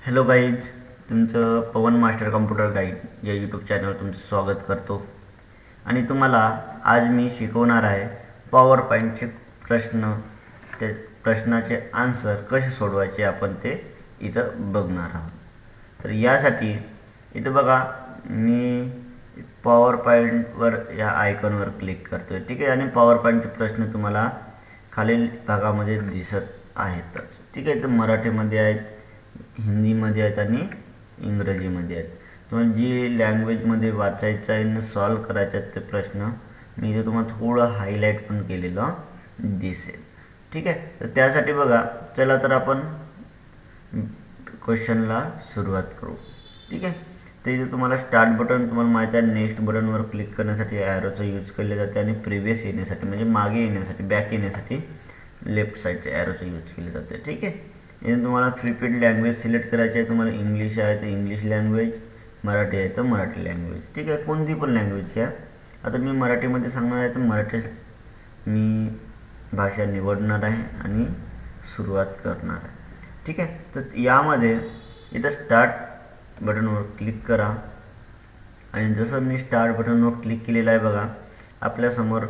Hello guys, तुमचं पवन master computer guide या YouTube चॅनलवर तुमचं स्वागत करतो. आणि तुम्हाला आज मी शिकवणार आहे पॉवर पॉईंटचे प्रश्न. ते प्रश्नाचे आन्सर कसे सोडवायचे आपण ते इथं बघणार आहोत. तर यासाठी इथं बघा, मी पॉवर पॉईंटवर या आयकॉनवर क्लिक करतो आहे, ठीक आहे. आणि पॉवर पॉईंटचे प्रश्न तुम्हाला खालील भागामध्ये दिसत आहेतच, ठीक आहे. तर मराठीमध्ये आहेत, हिंदीमध्ये आहेत आणि इंग्रजीमध्ये आहेत. तुम्हाला जी लँग्वेजमध्ये वाचायचं आहे आणि सॉल्व करायचे आहेत ते प्रश्न मी इथे तुम्हाला थोडं हायलाईट पण केलेलं दिसेल, ठीक आहे. तर त्यासाठी बघा, चला तर आपण क्वेश्चनला सुरुवात करू, ठीक आहे. तर इथे तुम्हाला स्टार्ट बटन तुम्हाला माहिती आहे, नेक्स्ट बटनवर क्लिक करण्यासाठी ॲरोचा यूज केले जाते आणि प्रिव्हियस येण्यासाठी म्हणजे मागे येण्यासाठी बॅक येण्यासाठी लेफ्ट साईडच्या ॲरोचा यूज केले जाते, ठीक आहे. इथे तुम्हाला प्रीपेड लँग्वेज सिलेक्ट करायची आहे. तुम्हाला इंग्लिश आहे तर इंग्लिश लँग्वेज, मराठी आहे तर मराठी लँग्वेज, ठीक आहे. कोणती पण लँग्वेज घ्या. आता मी मराठीमध्ये सांगणार आहे तर मराठी मी भाषा निवडणार आहे आणि सुरुवात करणार आहे, ठीक आहे. तर यामध्ये इथं स्टार्ट बटनवर क्लिक करा. आणि जसं मी स्टार्ट बटनवर क्लिक केलेलं आहे बघा, आपल्यासमोर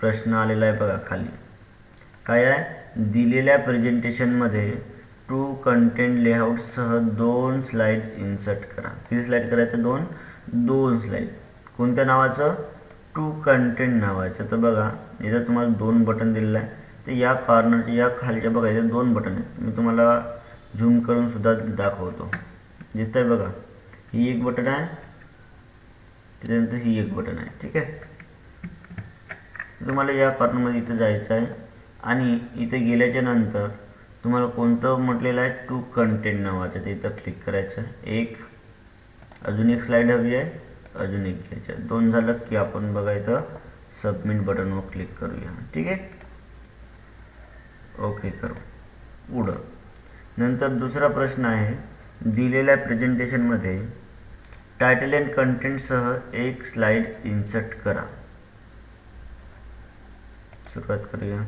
प्रश्न आलेला आहे बघा. खाली काय आहे, दिलेल्या प्रेझेंटेशनमध्ये टू कंटेंट लेआउटसह 2 स्लाईड इन्सर्ट करा. किती स्लाईड करायचं? दोन स्लाईड. कोणत्या नावाचं? टू कंटेंट नावाचं. तर बघा, इथं तुम्हाला 2 बटन दिलेलं आहे. तर या कॉर्नरच्या या खालच्या बघा, इथे 2 बटन आहेत. मी तुम्हाला झूम करून सुद्धा दाखवतो. दिसत आहे बघा, ही एक बटन आहे, त्याच्यानंतर ही एक बटन आहे, ठीक आहे. तुम्हाला या कॉर्नरमध्ये इथं जायचं आहे आणि इथे गेल्याच्या नंतर तुम्हाला कोणतं म्हटलेलं आहे, टू कंटेंट नावाचं, ते इथं क्लिक करायचं. अजून एक स्लाईड हवी आहे, अजून एक घ्यायचं. 2 झालं की आपण बघायचं सबमिट बटनवर क्लिक करूया, ठीक आहे. ओके करू. पुढं नंतर दुसरा प्रश्न आहे, दिलेल्या प्रेझेंटेशनमध्ये टायटल अँड कंटेंटसह 1 स्लाईड इन्सर्ट करा. सुरुवात करूया.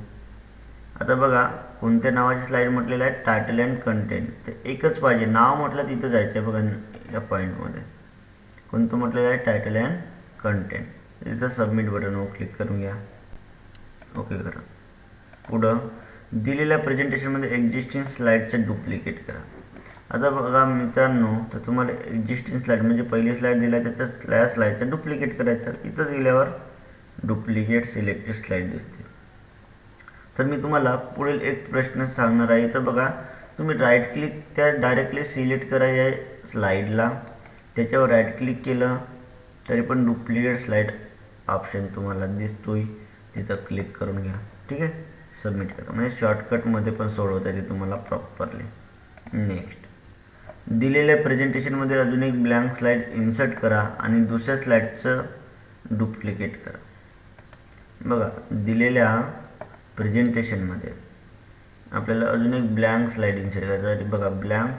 आता बघा, कोणत्या नावाची स्लाईड म्हटलेलं आहे, टायटल अँड कंटेंट. तर एकच पाहिजे, नाव म्हटलं तिथं जायचं आहे बघा. या पॉईंटमध्ये कोणतं म्हटलेलं आहे, टायटल अँड कंटेंट. तिथं सबमिट बटनवर क्लिक करून घ्या. ओके करा. पुढं दिलेल्या प्रेझेंटेशनमध्ये एक्झिस्टिंग स्लाईडचं डुप्लिकेट करा. आता बघा मित्रांनो, तर तुम्हाला एक्झिस्टिंग स्लाईड म्हणजे पहिली स्लाईड दिला आहे त्याच्या स्लाईडचं डुप्लिकेट करायचं. इथंच गेल्यावर डुप्लिकेट सिलेक्टेड स्लाईड दिसते. तर मी तुम्हाला पुढील एक प्रश्न सांगणार आहे. तर बघा, तुम्ही राईट क्लिक त्या डायरेक्टली सिलेक्ट करायचे आहे स्लाईडला. त्याच्यावर राईट क्लिक केलं तरी पण डुप्लिकेट स्लाईड ऑप्शन तुम्हाला दिसतोय, तिथं क्लिक करून घ्या, ठीक आहे. सबमिट करा. म्हणजे शॉर्टकटमध्ये पण सोडवता येते तुम्हाला प्रॉपरली. नेक्स्ट, दिलेल्या प्रेझेंटेशनमध्ये अजून एक ब्लँक स्लाईड इन्सर्ट करा आणि दुसऱ्या स्लाईडचं डुप्लिकेट करा. बघा, दिलेल्या प्रेझेंटेशनमध्ये आपल्याला अजून एक ब्लँक स्लाईड इन्सर्ट करायचं. बघा, ब्लँक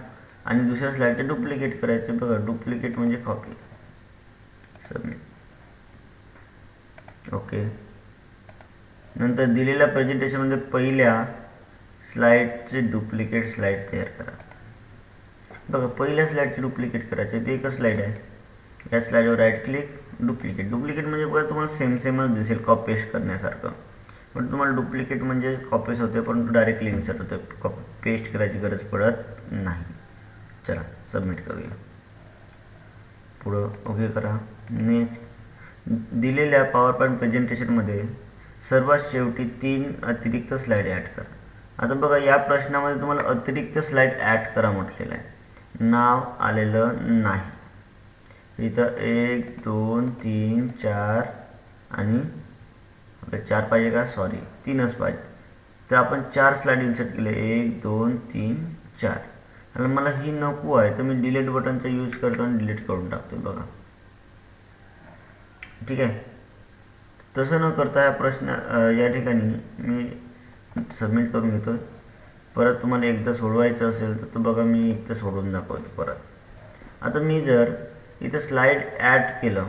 आणि दुसऱ्या स्लाईडचं डुप्लिकेट करायचं. बघा, डुप्लिकेट म्हणजे कॉपी. सबमिट. ओके. नंतर दिलेल्या प्रेझेंटेशनमध्ये पहिल्या स्लाईडचे डुप्लिकेट स्लाईड तयार करा. बघा, पहिल्या स्लाईडचे डुप्लिकेट करायचे. ते एकच स्लाईड आहे. या स्लाईडवर राईट क्लिक, डुप्लिकेट. डुप्लिकेट म्हणजे बघा, तुम्हाला सेमच दिसेल कॉपी पेस्ट करण्यासारखं. पण तुम्हाला डुप्लिकेट म्हणजे कॉपीज होते, परंतु डायरेक्टली इन्सर्ट होते. कॉपी पेस्ट करायची गरज पडत नाही. चला सबमिट करूया. पुढं ओके करा. नेक्स्ट, दिलेल्या पॉवर पॉईंट प्रेझेंटेशनमध्ये सर्वात शेवटी 3 अतिरिक्त स्लाईड ॲड करा. आता बघा, या प्रश्नामध्ये तुम्हाला अतिरिक्त स्लाईड ॲड करा म्हटलेलं आहे, नाव आलेलं नाही. इथं 1 2 3 4 आणि आपल्या 4 पाहिजे का? सॉरी, 3च पाहिजे. तर आपण 4 स्लाईड इन्सर्ट केले. 1 2 3 4. आणि मला ही नको आहे तर मी डिलीट बटनचा यूज करतो आणि डिलीट करून टाकतो. बघा, ठीक आहे. तसं न करता हा प्रश्न या ठिकाणी मी सबमिट करून घेतो. परत तुम्हाला एकदा सोडवायचं असेल तर बघा, मी एकदा सोडवून दाखवतो परत. आता मी जर इथं स्लाईड ॲड केलं,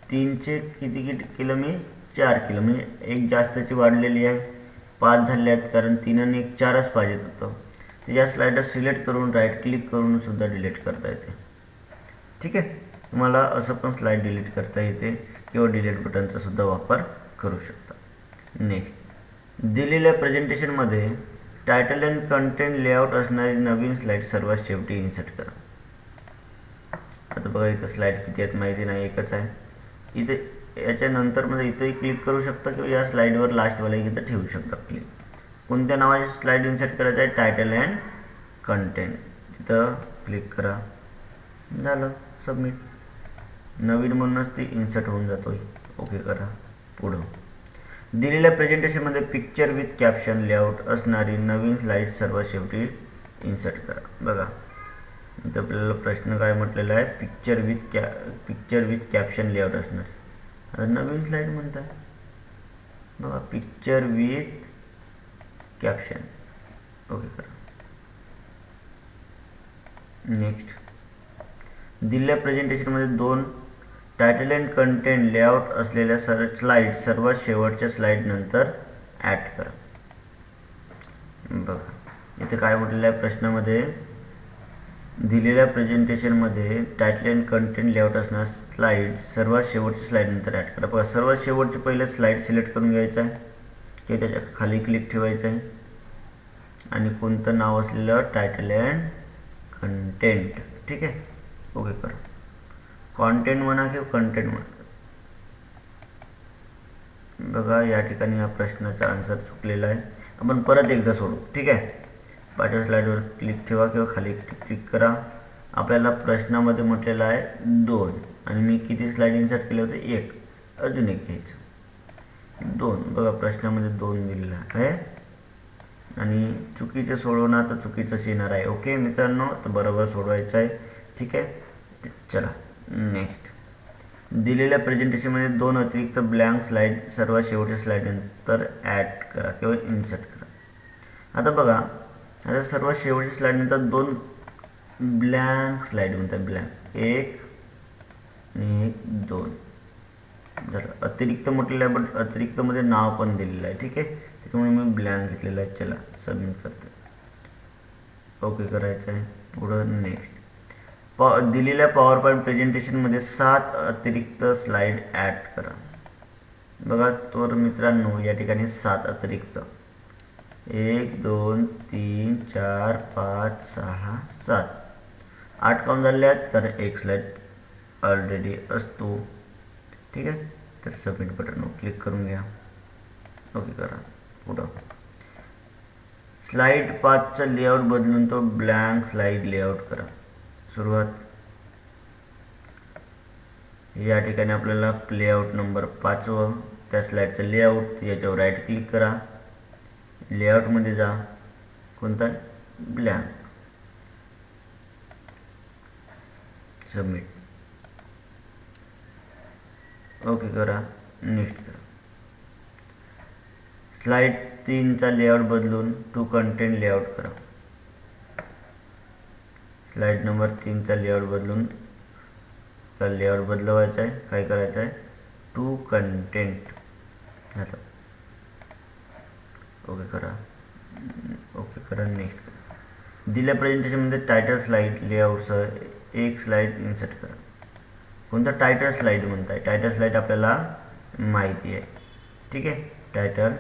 3चे किती केलं मी? 4 केलं. म्हणजे एक जास्तची वाढलेली आहे, 5 झाले आहेत, कारण 3 आणि 1 4च पाहिजेत होतं. तर या स्लाइडर सिलेक्ट करून राईट क्लिक करून सुद्धा डिलीट करता येते. ठीक आहे, तुम्हाला असं पण स्लाइड डिलीट करता येते किंवा डिलीट बटनचा सुद्धा वापर करू शकता. नेक्स्ट, दिलेल्या प्रेझेंटेशनमध्ये टायटल अँड कंटेंट लेआउट असणारी नवीन स्लाइड सर्वात शेवटी इन्सर्ट करा. आता बघा इथं स्लाइड किती आहेत माहिती नाही, एकच आहे. इथे याच्यानंतर मध्ये इथंही क्लिक करू शकता किंवा या स्लाइडवर लास्टवाला इथं ठेवू शकता क्लिक. कोणत्या नावाची स्लाइड इन्सर्ट करायचं आहे? Title and content. तिथं क्लिक करा, झालं सबमिट. नवीन म्हणूनच ती इन्सर्ट होऊन जातो. ओके करा. पुढं, दिलेल्या प्रेझेंटेशनमध्ये पिक्चर विथ कॅप्शन लेआउट असणारी नवीन स्लाइड सर्वात शेवटी इन्सर्ट करा. बघा इथं आपल्याला प्रश्न काय म्हटलेला आहे? पिक्चर विथ कॅप्शन लेआउट असणार. आता नवीन स्लाइड म्हणताय, बघा पिक्चर विथ कॅप्शन. ओके करा. नेक्स्ट, दिलेल्या प्रेझेंटेशनमध्ये 2 टायटल अँड कंटेंट लेआउट असलेल्या स्लाइड सर्वात शेवटच्या स्लाइड नंतर ॲड करा. बघा इथे काय म्हटलेलं आहे प्रश्नामध्ये? दिलेल्या प्रेझेंटेशनमध्ये टायटल अँड कंटेंट लेआउट असणाऱ्या स्लाइड सर्वात शेवटच्या स्लाइड नंतर ॲड करा. बघा सर्वात शेवटची पहिले स्लाइड सिलेक्ट करून घ्यायचं आहे किंवा त्याच्या खाली क्लिक ठेवायचं आहे आणि कोणतं नाव असलेलं टायटल अँड कंटेंट. ठीक आहे, ओके करा. कॉन्टेंट म्हणा किंवा कंटेंट म्हणा. बघा या ठिकाणी या प्रश्नाचा आन्सर चुकलेला आहे. आपण परत एकदा सोडू. ठीक आहे, पाचव्या स्लाइडवर क्लिक ठेवा किंवा खाली क्लिक करा. आपल्याला प्रश्नामध्ये म्हटलेलं आहे 2 आणि मी किती स्लाइड इन्सर्ट केले होते? 1. अजून एक घ्यायचं 2. बघा प्रश्नामध्ये 2 दिलेला आहे आणि चुकीचं सोडवणार तर चुकीचंच येणार आहे. ओके मित्रांनो, तर बरोबर सोडवायचं आहे. ठीक आहे, चला नेक्स्ट. दिलेल्या प्रेझेंटेशनमध्ये 2 अतिरिक्त ब्लँक स्लाइड सर्वात शेवटच्या स्लाइड नंतर ॲड करा किंवा इन्सर्ट करा. आता बघा, आता सर्वात शेवटच्या स्लाइड नंतर 2 ब्लँक स्लाइड म्हणतात. ब्लँक 1 आणि 1 2 जर अतिरिक्त म्हटलेलं आहे, बट अतिरिक्तमध्ये नाव पण दिलेलं आहे. ठीक आहे, त्याच्यामुळे मी ब्लँक घेतलेलं आहे. चला सबमिट करते. ओके करायचं आहे. पुढं नेक्स्ट, दिलेल्या पॉवर पॉईंट प्रेझेंटेशनमध्ये 7 अतिरिक्त स्लाइड ॲड करा. बघा तर मित्रांनो या ठिकाणी 7 अतिरिक्त 1 2 3 4 5 6 7 8 काउंट झाले आहेत कारण एक स्लाइड ऑलरेडी असतो. ठीक आहे, तर सबमिट बटनवर क्लिक करून घ्या. ओके करा. पुढं, स्लाइड 5चा लेआउट बदलून तो ब्लँक स्लाइड लेआउट करा. सुरुवात, या ठिकाणी आपल्याला लेआउट नंबर 5 त्या स्लाइडचं लेआउट, याच्यावर राईट क्लिक करा. लेआउटमध्ये जा, कोणता? ब्लँक. सबमिट. ओके करा. नेक्स्ट करा. स्लाइड 3चा लेआउट बदलून टू कंटेंट लेआउट करा. स्लाइड नंबर 3चा लेआउट बदलून लेआउट बदलवायचा आहे. काय करायचं आहे? टू कंटेंट झालं. ओके करा. ओके करा. नेक्स्ट, दिल्या प्रेझेंटेशनमध्ये टायटल स्लाइड लेआउटसह एक स्लाइड इन्सर्ट करा. कोणता? टायटल स्लाइड म्हणताय. टायटल स्लाइड आपल्याला माहिती आहे. ठीक आहे, टायटल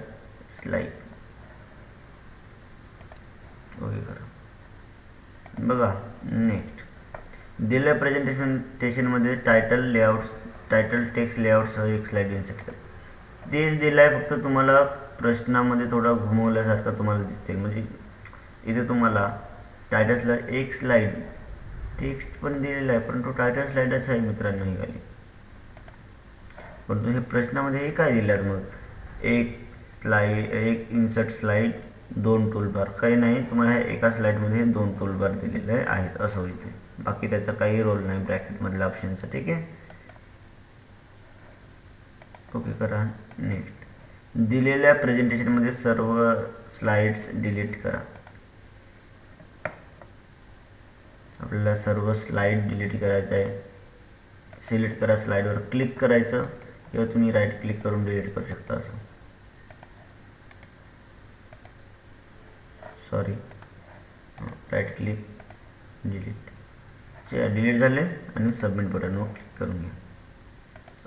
स्लाइड. ओके करा. बघा नेक्स्ट, दिलेल्या प्रेझेंटेशनमध्ये टायटल टेक्स्ट लेआउटसह एक स्लाइड इन्सर्ट करा. तेच दिलं आहे, फक्त तुम्हाला प्रश्नामध्ये थोडा घुमवल्यासारखं तुम्हाला दिसते. म्हणजे इथे तुम्हाला टायटल्सला एक स्लाइड टेक्स्ट पण दिलेला आहे, परंतु टायटल स्लाइडच आहे मित्रांनो ही खाली. परंतु हे प्रश्नामध्ये हे काय दिलं आहे? मग एक इन्सर्ट स्लाइड 2 टूलबार. काही नाही, तुम्हाला एका स्लाइडमध्ये 2 टूलबार दिलेले आहेत असं होते. बाकी त्याचा काही रोल नाही ब्रॅकेटमधल्या ऑप्शनचा. ठीक आहे, ओके करा. नेक्स्ट, दिलेल्या प्रेझेंटेशनमध्ये सर्व स्लाइड्स डिलीट करा. आपल्याला सर्व स्लाइड डिलीट करायचं आहे. सिलेक्ट करा, स्लाइडवर क्लिक करायचं किंवा तुम्ही राईट क्लिक करून डिलीट करू शकता. असं sorry right click delete. Delete झाले आणि सबमिट बटनवर क्लिक करून घ्या.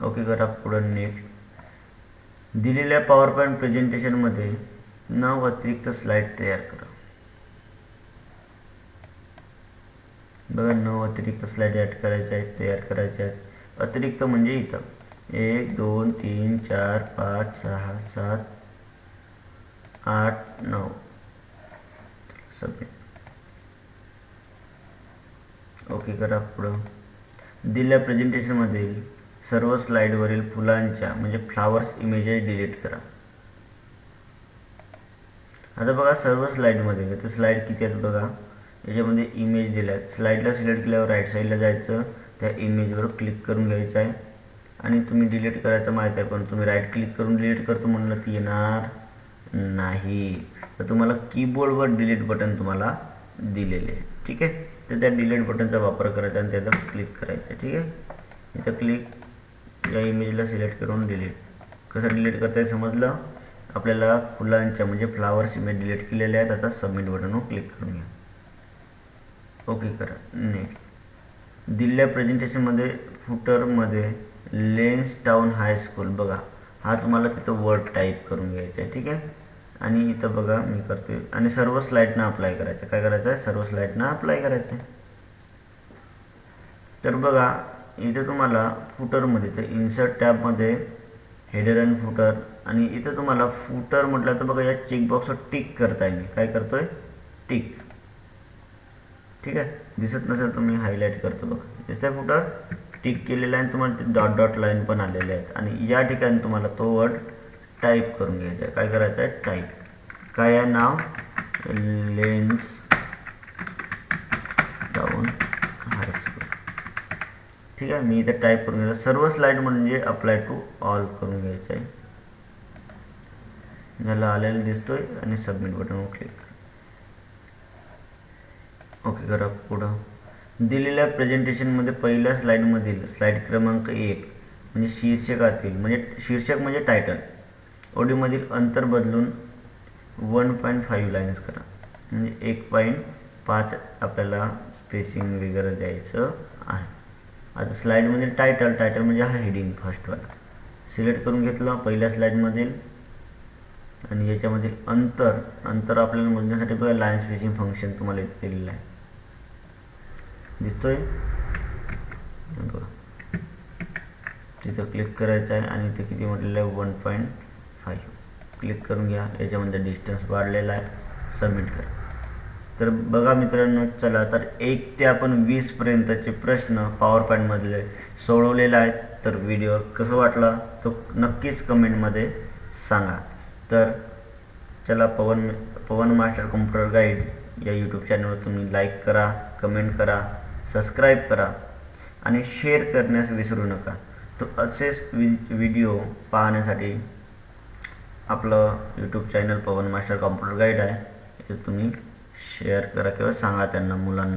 ओके करा. पुढं नेक्स्ट. दिलेल्या पॉवर पॉईंट प्रेझेंटेशनमध्ये 9 अतिरिक्त स्लाईड तयार करा. बघा 9 अतिरिक्त स्लाईड ॲड करायच्या आहेत, तयार करायच्या आहेत. अतिरिक्त म्हणजे इथं 1 2 3 4 5 6 7 8 9. सबमिट. ओके करा. पुढं दिलेल्या प्रेझेंटेशनमधील सर्व स्लाईडवरील फुलांच्या म्हणजे फ्लावर्स इमेजेस डिलीट करा. आता बघा सर्व स्लाईडमध्ये तर स्लाईड किती आहेत बघा, याच्यामध्ये इमेज दिल्या आहेत. स्लाईडला सिलेक्ट केल्यावर राईट साईडला जायचं, त्या इमेजवर क्लिक करून घ्यायचं आहे आणि तुम्ही डिलीट करायचं माहीत आहे, पण तुम्ही राईट क्लिक करून डिलीट करतो म्हणलं ती येणार नाही. तर तुम्हाला कीबोर्डवर डिलीट बटन तुम्हाला दिलेले आहे. ठीक आहे. तर त्या डिलीट बटनचा वापर करायचा आणि त्याला क्लिक करायचं आहे. ठीक आहे. इथं क्लिक, या इमेजला सिलेक्ट करून डिलीट. कसं डिलीट करता आहे समजलं. आपल्याला फुलांच्या म्हणजे फ्लावर्स इमेज डिलीट केलेले आहेत. आता सबमिट बटनवर क्लिक करून घ्या. ओके करा. नेक्स्ट. दिलेल्या प्रेझेंटेशनमध्ये फुटरमध्ये लेन्स टाऊन हायस्कूल बघा, हा तुम्हाला तिथं वर्ड टाईप करून घ्यायचा आहे. ठीक आहे. आणि इथं बघा मी करतोय आणि सर्व स्लाईडना अप्लाय करायचं. काय करायचं आहे, सर्व स्लाईडना अप्लाय करायचं आहे. तर बघा इथं तुम्हाला फुटरमध्ये तर इन्सर्ट टॅबमध्ये हेडर अँड फुटर, आणि इथं तुम्हाला फुटर म्हटलं तर बघा या चेकबॉक्सवर टिक करताय. मी काय करतोय, टिक. ठीक आहे. दिसत नसेल तर मी हायलाईट करतो बघा, दिसतंय फुटर टिक केलेलं आहे. तुम्हाला ते डॉट डॉट लाईन पण आलेले आहेत आणि या ठिकाणी तुम्हाला तो वर्ड टाईप करून घ्यायचा आहे. काय करायचं आहे, टाईप. काय आहे नाव, लेन्स टाऊन हायस्कूल. ठीक आहे. मी इथे टाईप करून घ्यायचं. सर्व स्लाईड म्हणजे अप्लाय टू ऑल करून घ्यायचं आहे. झालं, आलेलं दिसतोय आणि सबमिट बटनवर क्लिक करा. ओके करा. पुढं दिलेल्या प्रेझेंटेशनमध्ये पहिल्या स्लाईडमधील स्लाईड क्रमांक 1 म्हणजे शीर्षकातील म्हणजे शीर्षक म्हणजे टायटल ओडीमधील अंतर बदलून 1.5 लाईन्स करा. म्हणजे 1.5 आपल्याला स्पेसिंग वगैरे द्यायचं आहे. आता स्लाईडमधील टायटल म्हणजे हा हेडिंग फर्स्टवाला सिलेक्ट करून घेतलं पहिल्या स्लाईडमधील, आणि याच्यामधील अंतर आपल्याला मोजण्यासाठी बघा लाईन स्पेसिंग फंक्शन तुम्हाला इथे दिलेलं आहे, दिसतोय बघा. तिथं क्लिक करायचं आहे आणि इथे किती म्हटलेलं आहे 1.5. क्लिक करून घ्या. याच्यामध्ये डिस्टन्स वाढलेला आहे. सबमिट करा. तर बघा मित्रांनो, चला तर 1 ते आपण 20 पर्यंतचे प्रश्न पॉवर पॉईंटमधले सोडवलेले आहेत. तर व्हिडिओ कसं वाटला तो नक्कीच कमेंटमध्ये सांगा. तर चला पवन मास्टर कॉम्प्युटर गाईड या यूट्यूब चॅनलवर तुम्ही लाईक करा, कमेंट करा, सबस्क्राईब करा आणि शेअर करण्यास विसरू नका. तो असेच व्हिडिओ पाहण्यासाठी आपलं यूट्यूब चॅनल पवन मास्टर कॉम्प्युटर गाईड आहे, ते तुम्ही शेअर करा किंवा सांगा त्यांना मुलांना.